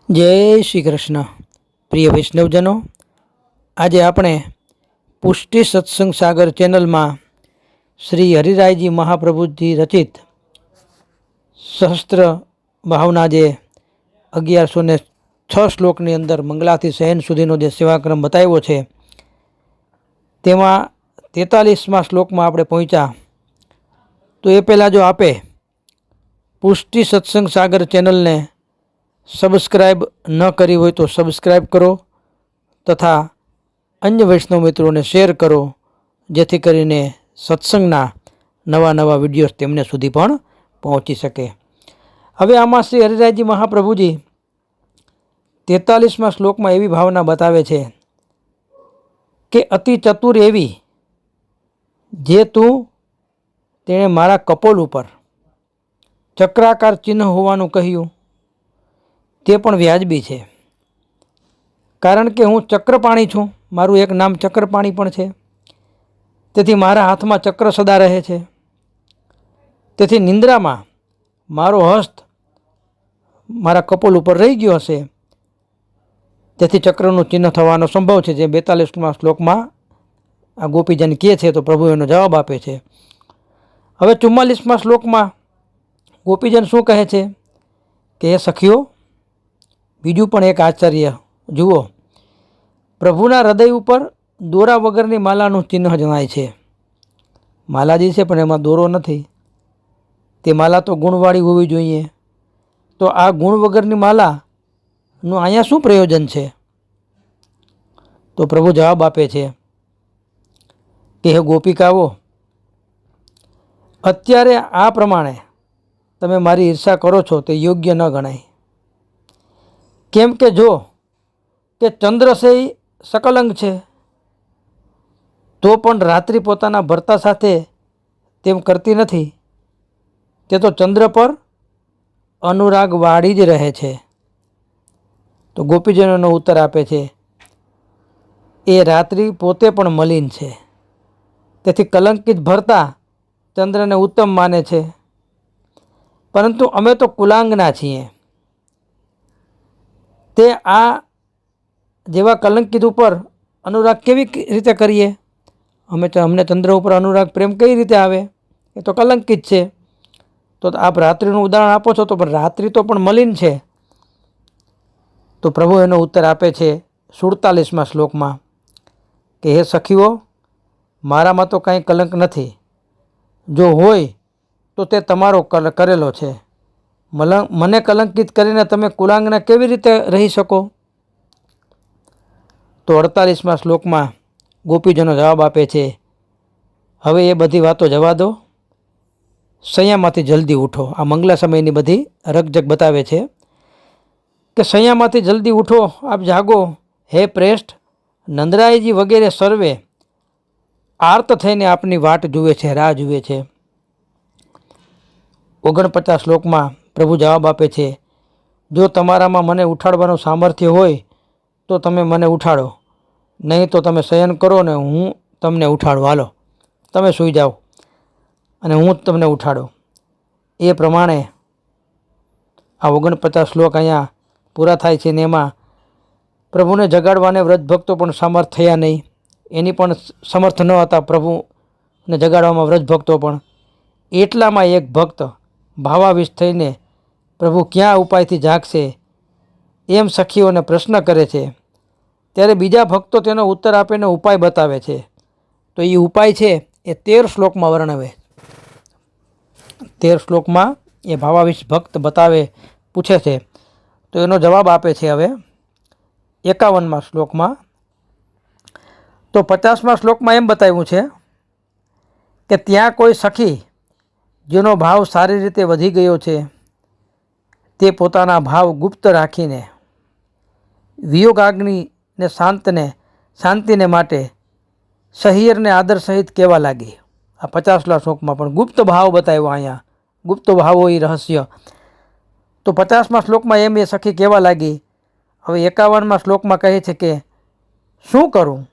જય શ્રી કૃષ્ણ. પ્રિય વૈષ્ણવજનો, આજે આપણે પુષ્ટિ સત્સંગ સાગર ચેનલમાં શ્રી હરિરાયજી મહાપ્રભુજી રચિત સહસ્ત્ર ભાવના જે 1106 શ્લોકની અંદર મંગલાથી શયન સુધીનો જે સેવાક્રમ બતાવ્યો છે, તેમાં 43મા શ્લોકમાં આપણે પહોંચ્યા. તો એ પહેલાં જો આપે પુષ્ટિ સત્સંગ સાગર ચેનલને સબસ્ક્રાઈબ ન કરી હોય તો સબસ્ક્રાઈબ કરો તથા અન્ય વૈષ્ણવ મિત્રોને શેર કરો, જેથી કરીને સત્સંગના નવા વિડીયોઝ તેમને સુધી પણ પહોંચી શકે. હવે આમાં શ્રી હરિરાયજી મહાપ્રભુજી 43મા શ્લોકમાં એવી ભાવના બતાવે છે કે અતિ ચતુર એવી જે તું તેણે મારા કપોલ ઉપર ચક્રાકાર ચિહ્ન હોવાનું કહ્યું, તે પણ વ્યાજબી છે. કારણ કે હું ચક્રપાણી છું, મારું એક નામ ચક્રપાણી પણ છે. તેથી મારા હાથમાં ચક્ર સદા રહે છે. તેથી નિંદ્રામાં મારો હસ્ત મારા કપોલ ઉપર રહી ગયો હશે, તેથી ચક્રનું ચિહ્ન થવાનો સંભવ છે. જે 42મા શ્લોકમાં આ ગોપીજન કહે છે, તો પ્રભુ એનો જવાબ આપે છે. હવે 44મા શ્લોકમાં ગોપીજન શું કહે છે કે એ સખીઓ, બીજું પણ એક આશ્ચર્ય જુઓ. પ્રભુના હૃદય ઉપર દોરા વગરની માલાનું ચિહ્ન જણાય છે. માલાજી છે પણ એમાં દોરો નથી. તે માલા તો ગુણવાળી હોવી જોઈએ. તો આ ગુણ વગરની માલાનું અહીંયા શું પ્રયોજન છે? તો પ્રભુ જવાબ આપે છે કે હે ગોપિકાઓ, અત્યારે આ પ્રમાણે તમે મારી ઈર્ષા કરો છો તે યોગ્ય ન ગણાય. કેમ કે જો કે ચંદ્રસે સકલંગ છે, તો પણ રાત્રિ પોતાના ભરતા સાથે તેમ કરતી નથી. તે તો ચંદ્ર પર અનુરાગ વાળી જ રહે છે. તો ગોપીજનોનો ઉત્તર આપે છે, એ રાત્રિ પોતે પણ મલિન છે. તેથી કલંકિત ભરતા ચંદ્રને ઉત્તમ માને છે, પરંતુ અમે તો કુલાંગના છીએ. તે આ જેવા કલંકિત ઉપર અનુરાગ કેવી રીતે કરીએ? અમને ચંદ્ર ઉપર અનુરાગ પ્રેમ કઈ રીતે આવે? એ તો કલંકિત છે. તો આપ રાત્રિનું ઉદાહરણ આપો છો, તો પણ રાત્રિ તો પણ મલિન છે. તો પ્રભુ એનો ઉત્તર આપે છે 47મા શ્લોકમાં કે હે સખીઓ, મારામાં તો કાંઈ કલંક નથી. જો હોય તો તે તમારો કરેલો છે. મને કલંકિત કરીને તમે કુલાંગના કેવી રીતે રહી શકો? તો 48મા શ્લોકમાં ગોપીજનો જવાબ આપે છે, હવે એ બધી વાતો જવા દો, શૈયામાંથી જલ્દી ઉઠો. આ મંગલા સમયની બધી રકજક બતાવે છે કે શૈયામાંથી જલ્દી ઉઠો, આપ જાગો. હે પ્રેષ્ઠ, નંદરાયજી વગેરે સર્વે આર્ત થઈને આપની વાટ જુએ છે, રાહ જુએ છે. 49 શ્લોકમાં પ્રભુ જવાબ આપે છે, જો તમારામાં મને ઉઠાડવાનું સામર્થ્ય હોય તો તમે મને ઉઠાડો, નહીં તો તમે શયન કરો ને હું તમને ઉઠાડું. હાલો, તમે સૂઈ જાઓ અને હું તમને ઉઠાડો. એ પ્રમાણે આ 49 શ્લોક અહીંયા પૂરા થાય છે. ને એમાં પ્રભુને જગાડવાને વ્રજભક્તો પણ સમર્થ થયા નહીં. એની પણ સમર્થ ન હતા પ્રભુને જગાડવામાં વ્રજભક્તો પણ. એટલામાં એક ભક્ત ભાવાવિષ્ટ થઈને પ્રભુ ક્યાં ઉપાયથી જાગશે એમ સખીઓને પ્રશ્ન કરે છે. ત્યારે બીજા ભક્તો તેનો ઉત્તર આપીને ઉપાય બતાવે છે. તો એ ઉપાય છે એ 13 શ્લોકમાં વર્ણવે. 13 શ્લોકમાં એ ભાવાવિષ્ટ ભક્ત પૂછે છે. તો એનો જવાબ આપે છે હવે 51મા શ્લોકમાં. તો 50મા શ્લોકમાં એમ બતાવ્યું છે કે ત્યાં કોઈ સખી જેનો ભાવ સારી રીતે વધી ગયો છે, તે પોતાના ભાવ ગુપ્ત રાખીને વિયોગાગ્નિને શાંતિને માટે સહિયરને આદર સહિત કહેવા લાગી. આ 50મા શ્લોકમાં પણ ગુપ્ત ભાવ બતાવ્યો. અહીંયા ગુપ્ત ભાવો એ રહસ્ય. તો 50મા શ્લોકમાં એમ એ સખી કહેવા લાગી. હવે 51મા શ્લોકમાં કહે છે કે શું કરું?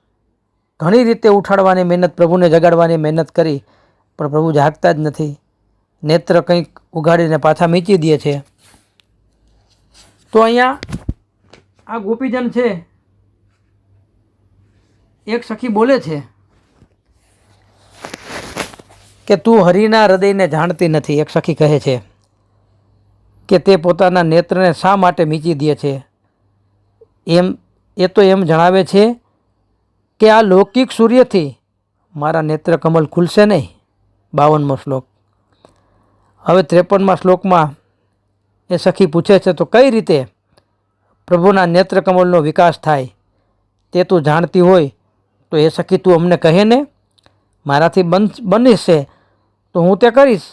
ઘણી રીતે ઉઠાડવાની મહેનત, પ્રભુને જગાડવાની મહેનત કરી, પણ પ્રભુ જાગતા જ નથી. નેત્ર કંઈક ઉગાડીને પાછા મીચી દે છે. તો અહીંયા આ ગોપીજન છે, એક સખી બોલે છે કે તું હરિના હૃદયને જાણતી નથી. એક સખી કહે છે કે તે પોતાના નેત્રને શા માટે મીચી દે છે. એ તો એમ જણાવે છે કે આ લૌકિક સૂર્યથી મારા નેત્ર કમલ ખુલશે નહીં. 52મો શ્લોક. હવે 53મા શ્લોકમાં એ સખી પૂછે છે તો કઈ રીતે પ્રભુના નેત્ર કમલનો વિકાસ થાય તે તું જાણતી હોય તો એ સખી તું અમને કહે ને. મારાથી બનશે તો હું તે કરીશ,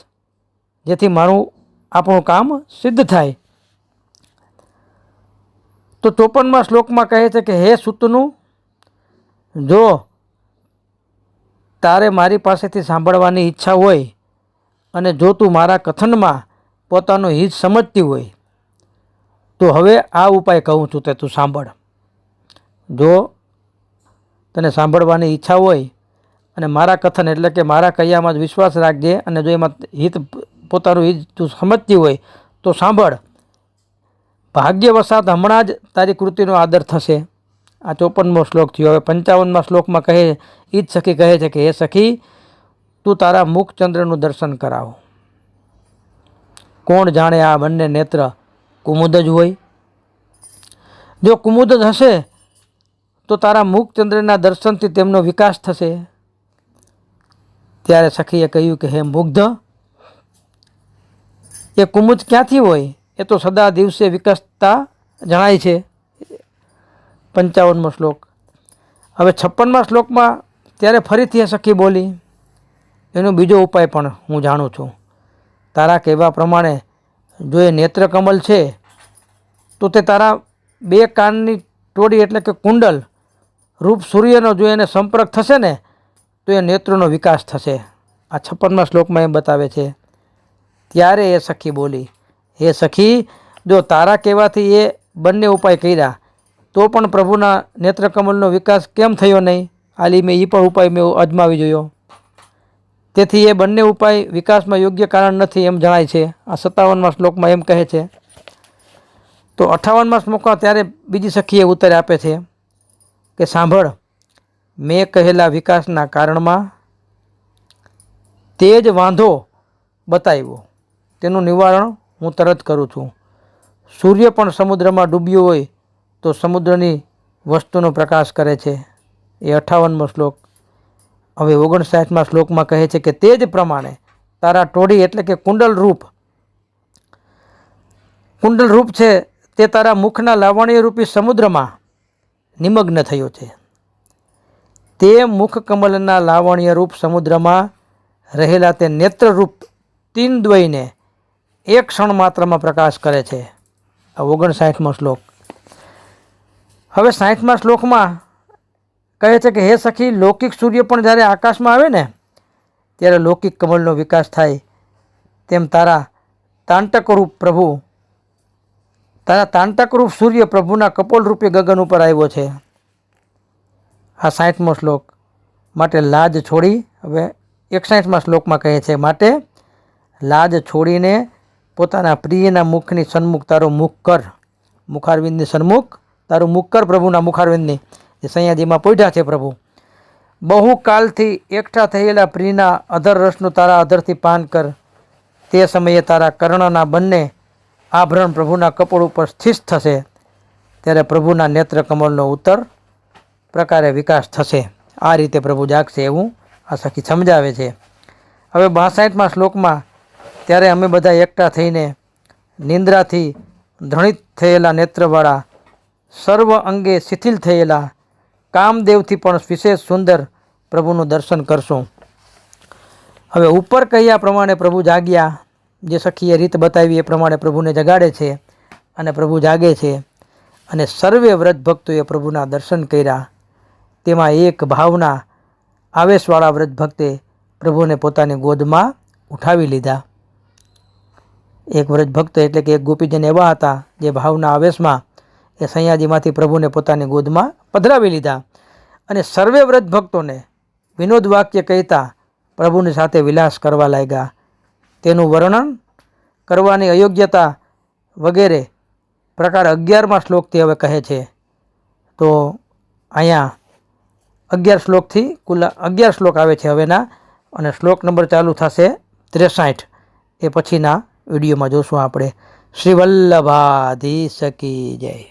જેથી આપણું કામ સિદ્ધ થાય. તો 54મા શ્લોકમાં કહે છે કે હે સૂતનું, જો તારે મારી પાસેથી સાંભળવાની ઈચ્છા હોય અને જો તું મારા કથનમાં પોતાનો હિત સમજતી હોય તો હવે આ ઉપાય કહું છું તે તું સાંભળ. જો તને સાંભળવાની ઈચ્છા હોય અને મારા કથન એટલે કે મારા કયામાં જ વિશ્વાસ રાખજે, અને જો એમાં પોતાનું હિત તું સમજતી હોય તો સાંભળ. ભાગ્યવશાત હમણાં જ તારી કૃતિનો આદર થશે. આ 54મો શ્લોક થયો. હવે 55મા શ્લોકમાં કહે એ જ સખી કહે છે કે હે સખી, તું તારા મુખચંદ્રનું દર્શન કરાવ. કોણ જાણે આ બંને નેત્ર કુમુદ જ હોય. જો કુમુદ જ હશે તો તારા મુખચંદ્રના દર્શનથી તેમનો વિકાસ થશે. ત્યારે સખીએ કહ્યું કે હે મુગ્ધ, એ કુમુદ ક્યાંથી હોય? એ તો સદા દિવસે વિકસતા જણાય છે. 55મો શ્લોક. હવે 56મા શ્લોકમાં ત્યારે ફરીથી એ સખી બોલી, એનો બીજો ઉપાય પણ હું જાણું છું. તારા કહેવા પ્રમાણે જો એ નેત્રકમલ છે તો તે તારા 2 કાનની ટોળી એટલે કે કુંડલ રૂપ સૂર્યનો જો એને સંપર્ક થશે ને તો એ નેત્રોનો વિકાસ થશે. આ 56મા શ્લોકમાં એમ બતાવે છે. ત્યારે એ સખી બોલી, હે સખી, જો તારા કહેવાથી એ બંને ઉપાય કર્યા તો પણ પ્રભુના નેત્રકમલનો વિકાસ કેમ થયો નહીં? આલી મેં એ પણ ઉપાય મેં અજમાવી જોયો. તેથી એ બંને ઉપાય વિકાસમાં યોગ્ય કારણ નથી એમ જણાય છે. આ 57મા શ્લોકમાં એમ કહે છે. તો 58મા શ્લોકમાં ત્યારે બીજી સખીએ ઉત્તર આપે છે કે સાંભળ, મેં કહેલા વિકાસના કારણમાં તે જ વાંધો બતાવ્યો, તેનું નિવારણ હું તરત કરું છું. સૂર્ય પણ સમુદ્રમાં ડૂબ્યો હોય તો સમુદ્રની વસ્તુનો પ્રકાશ કરે છે. એ 58મો શ્લોક. હવે 59મા શ્લોકમાં કહે છે કે તે જ પ્રમાણે તારા ટોળી એટલે કે કુંડલ રૂપ છે તે તારા મુખના લાવણ્ય રૂપી સમુદ્રમાં નિમગ્ન થયો છે. તે મુખ કમલના લાવણ્ય રૂપ સમુદ્રમાં રહેલા તે નેત્રરૂપ તીન દ્વયને એક ક્ષણ માત્રમાં પ્રકાશ કરે છે. આ 59મો શ્લોક. હવે 60મા શ્લોકમાં કહે છે કે હે સખી, લૌકિક સૂર્ય પણ જ્યારે આકાશમાં આવે ને ત્યારે લૌકિક કમળનો વિકાસ થાય, તેમ તારા તાંટકરૂપ સૂર્ય પ્રભુના કપોલ રૂપે ગગન ઉપર આવ્યો છે. આ 60મો શ્લોક. માટે લાજ છોડી, હવે 61મા શ્લોકમાં કહે છે, માટે લાજ છોડીને પોતાના પ્રિયના મુખની સન્મુખ તારું મુખ કર. મુખારવિંદની સન્મુખ તારું મુખ કર, પ્રભુના મુખારવિંદની જે સૈયાજીમાં પોઢ્યા છે પ્રભુ. બહુ કાલથી એકઠા થયેલા પ્રિયના અધર રસનું તારા અધરથી પાન કર. તે સમયે તારા કર્ણના બંને આભરણ પ્રભુના કપોળ ઉપર સ્થિત થશે. ત્યારે પ્રભુના નેત્ર કમળનો ઉત્તર પ્રકારે વિકાસ થશે. આ રીતે પ્રભુ જાગશે એવું આ સખી સમજાવે છે. હવે 62મા શ્લોકમાં ત્યારે અમે બધા એકઠા થઈને નિંદ્રાથી ધ્રણિત થયેલા નેત્રવાળા, સર્વ અંગે શિથિલ થયેલા, કામદેવથી પણ વિશેષ સુંદર પ્રભુનું દર્શન કરશું. હવે ઉપર કહ્યા પ્રમાણે પ્રભુ જાગ્યા. જે સખીએ રીત બતાવી એ પ્રમાણે પ્રભુને જગાડે છે અને પ્રભુ જાગે છે. અને સર્વે વ્રત ભક્તોએ પ્રભુના દર્શન કર્યા. તેમાં એક ભાવના આવેશવાળા વ્રત ભક્તે પ્રભુને પોતાની ગોદમાં ઉઠાવી લીધા. એક વ્રત ભક્ત એટલે કે એક ગોપીજન એવા હતા જે ભાવના આવેશમાં એ સૈયાજીમાંથી પ્રભુને પોતાની ગોદમાં પધરાવી લીધા. અને સર્વે વ્રત ભક્તોને વિનોદ વાક્ય કહેતા પ્રભુની સાથે વિલાસ કરવા લાગ્યા. તેનું વર્ણન કરવાની અયોગ્યતા વગેરે પ્રકાર 11મા શ્લોકથી હવે કહે છે. તો અહીંયા 11 શ્લોકથી કુલ 11 શ્લોક આવે છે હવેના, અને શ્લોક નંબર ચાલુ થશે 63. એ પછીના વિડીયોમાં જોશું આપણે. શ્રી વલ્લભાધીશ કી જય.